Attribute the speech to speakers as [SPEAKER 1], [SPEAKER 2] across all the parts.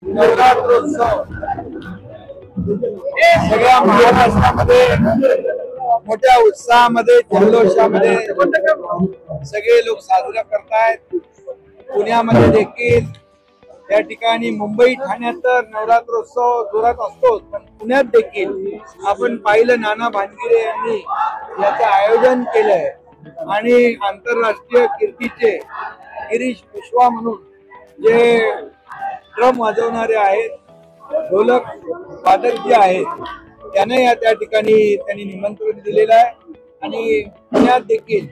[SPEAKER 1] नवरात्रोत्सव सगळ्या महाराष्ट्रामध्ये मोठ्या उत्साहामध्ये जल्लोषामध्ये सगळे लोक साजरा करतायत। पुण्यामध्ये देखील या ठिकाणी मुंबई ठाण्यात तर नवरात्रोत्सव जोरात असतो, पण पुण्यात देखील आपण पाहिलं नाना भानगिरे यांनी याचं आयोजन केलंय आणि आंतरराष्ट्रीय कीर्तीचे गिरीश पुष्वा म्हणून जे ड्रम वाजवणारे आहेत, ढोलक वादक जे आहेत, त्यांना त्या ठिकाणी त्यांनी निमंत्रण दिलेलं आहे। आणि पुण्यात देखील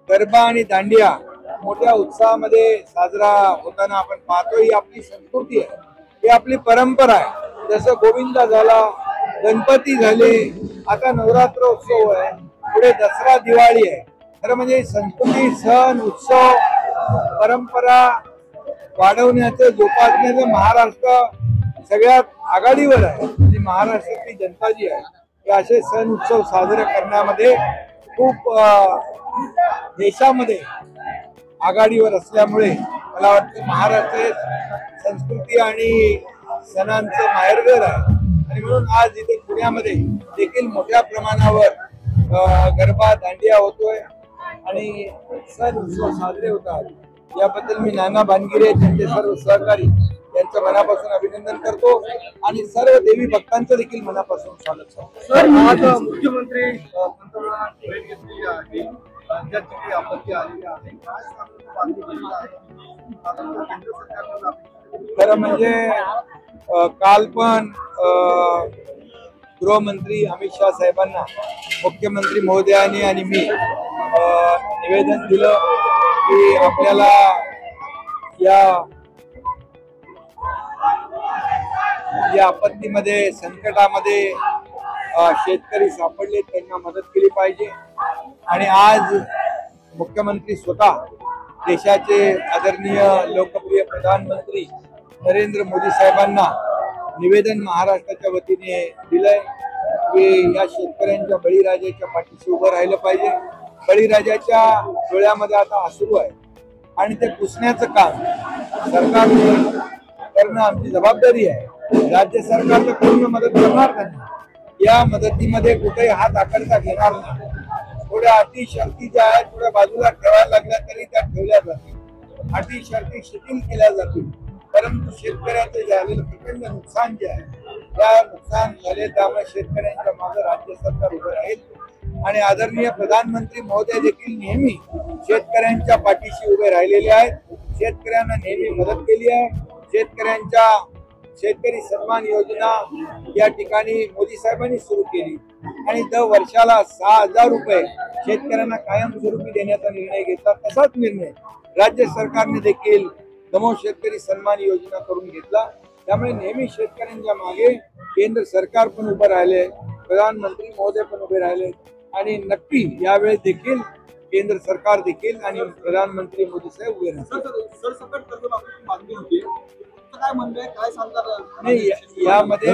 [SPEAKER 1] गरबा आणि दांडिया मोठ्या उत्साहामध्ये साजरा होताना आपण पाहतो। ही आपली संस्कृती आहे, ही आपली परंपरा आहे। जसं गोविंदा झाला, गणपती झाले, आता नवरात्रोत्सव आहे, पुढे दसरा दिवाळी आहे। खरं म्हणजे संस्कृती, सण, उत्सव, परंपरा वाढवण्याचं, जोपासण्याचं महाराष्ट्र सगळ्यात आघाडीवर आहे। म्हणजे महाराष्ट्रातली जनता जी आहे हे असे सण उत्सव साजरे करण्यामध्ये खूप देशामध्ये आघाडीवर असल्यामुळे मला वाटतं महाराष्ट्र संस्कृती आणि सणांचं माहेरघर आहे। आणि म्हणून आज इथे पुण्यामध्ये देखील मोठ्या प्रमाणावर गरबा दांडिया होतोय आणि सण उत्सव साजरे होतात। याबद्दल मी नाना भानगिरे त्यांचे सर्व सहकारी यांचं मनापासून अभिनंदन करतो आणि सर्व देवी भक्तांचं देखील मनापासून स्वागत करतो।
[SPEAKER 2] सर, आज मुख्यमंत्री पंतप्रधान भेट घेतलेली आहे, राज्यात जी आपत्ती आलेली आहे, काय केंद्र सरकारनं
[SPEAKER 1] खरं म्हणजे काल पण गृहमंत्री अमित शाह साहेबांना मुख्यमंत्री महोदयांनी आणि मी निवेदन दिलं की आपल्याला या आपत्तीमध्ये, संकटामध्ये शेतकरी सापडले, त्यांना मदत केली पाहिजे। आणि आज मुख्यमंत्री स्वतः देशाचे आदरणीय लोकप्रिय प्रधानमंत्री नरेंद्र मोदी साहेबांना निवेदन महाराष्ट्राच्या वतीने दिलंय की या शेतकऱ्यांच्या, बळीराजाच्या पाठीशी उभं राहिलं पाहिजे। बळीराजाच्या डोळ्यामध्ये आता अश्रू आहे आणि ते पुसण्याचं काम सरकारने करणं आमची जबाबदारी आहे। राज्य सरकार तर पूर्ण मदत करणार नाही, या मदतीमध्ये कुठेही हात आकडता घेणार नाही। थोड्या अटी शर्ती ज्या आहेत थोड्या बाजूला ठेवायला लागल्या तरी त्या ठेवल्या जातील, अटी शर्ती शिथिल केल्या जातील, परंतु शेतकऱ्याचं झालेलं प्रचंड नुकसान जे आहे त्या नुकसान झाले, त्यामुळे शेतकऱ्यांच्या मागे राज्य सरकार उभं राहील। आणि आदरणीय प्रधानमंत्री महोदय देखील नेहमी शेतकऱ्यांच्या पाठीशी उभे राहिलेले आहेत, शेतकऱ्यांना नेहमी मदत केली आहे। शेतकरी सन्मान योजना या ठिकाणी मोदी साहेबांनी सुरू केली आणि दर वर्षाला 6,000 रुपये शेतकऱ्यांना कायमस्वरूपी देण्याचा निर्णय घेतला। तसाच निर्णय राज्य सरकारने देखील नमो शेतकरी सन्मान योजना करून घेतला। त्यामुळे नेहमी शेतकऱ्यांच्या मागे केंद्र सरकार पण उभं राहिले, प्रधानमंत्री महोदय पण उभे राहिले आणि नक्की यावेळेस देखील केंद्र सरकार देखील आणि प्रधानमंत्री मोदी साहेब उभे राहतील।
[SPEAKER 2] सरसकट कर्जमाफीची मागणी होती, काय म्हणणं आहे, काय सांगतात?
[SPEAKER 1] नाही, यामध्ये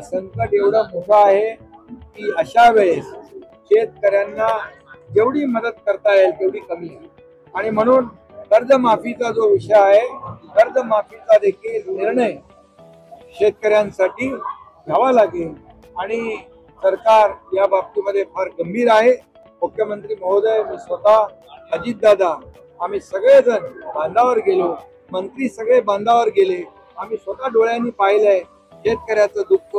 [SPEAKER 1] संकट एवढं मोठं आहे की अशा वेळेस शेतकऱ्यांना जेवढी मदत करता येईल तेवढी कमी आहे। आणि म्हणून कर्जमाफीचा जो विषय आहे, कर्जमाफीचा देखील निर्णय शेतकऱ्यांसाठी घ्यावा लागेल आणि सरकार या बाबतीमध्ये फार गंभीर आहे। मुख्यमंत्री महोदय, मी स्वतः, अजितदादा, आम्ही सगळेजण बांधावर गेलो, मंत्री सगळे बांधावर गेले, आम्ही स्वतः डोळ्यांनी पाहिलंय शेतकऱ्याचं दुःख,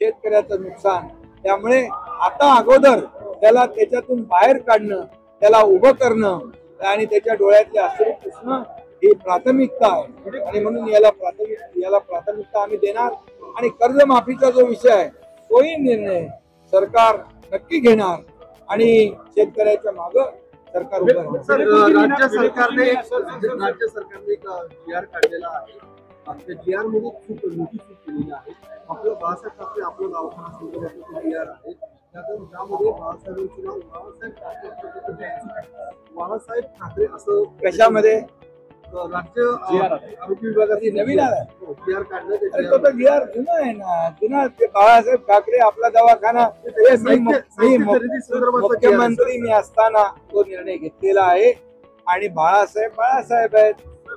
[SPEAKER 1] शेतकऱ्याचं नुकसान। त्यामुळे आता अगोदर त्याला त्याच्यातून बाहेर काढणं, त्याला उभं करणं आणि त्याच्या डोळ्यातले अश्रू पुसणं ही प्राथमिकता आहे आणि म्हणून याला प्राथमिकता आम्ही देणार। आणि कर्जमाफीचा जो विषय आहे तोही निर्णय सरकार नक्की घेणार आणि शेतकऱ्याच्या मागं सरकार उभं राहणार।
[SPEAKER 2] राज्य सरकारने एक GR काढलेला आहे, त्या GR मध्ये खूप मोठी चूक केलेली आहे। आपलं बाळासाहेब ठाकरे आपलं दवाखाना संदर्भातलं GR आहे, त्यामध्ये बाळासाहेबांचं नाव बाळासाहेब ठाकरे असं
[SPEAKER 1] कशामध्ये
[SPEAKER 2] राज्य आरोग्य विभागाची
[SPEAKER 1] नवीन आला
[SPEAKER 2] GR काढलं।
[SPEAKER 1] तो तर GR जुना आहे ना, जुना बाळासाहेब ठाकरे आपला दवाखाना मुख्यमंत्री मी असताना तो निर्णय घेतलेला आहे आणि बाळासाहेब आहेत,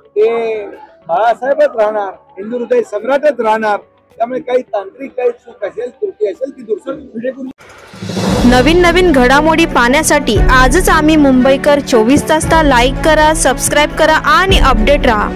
[SPEAKER 1] ते बाळासाहेबच राहणार, हिंदू हृदय सम्राटच राहणार. त्यामुळे काही तांत्रिक काही चूक असेल, त्रुटी असेल ती दुरुस्त.
[SPEAKER 3] नवीन घडामोडी पाहण्यासाठी आजच आम्ही मुंबईकर 24 तासला लाईक करा, सबस्क्राईब करा आणि अपडेट रहा.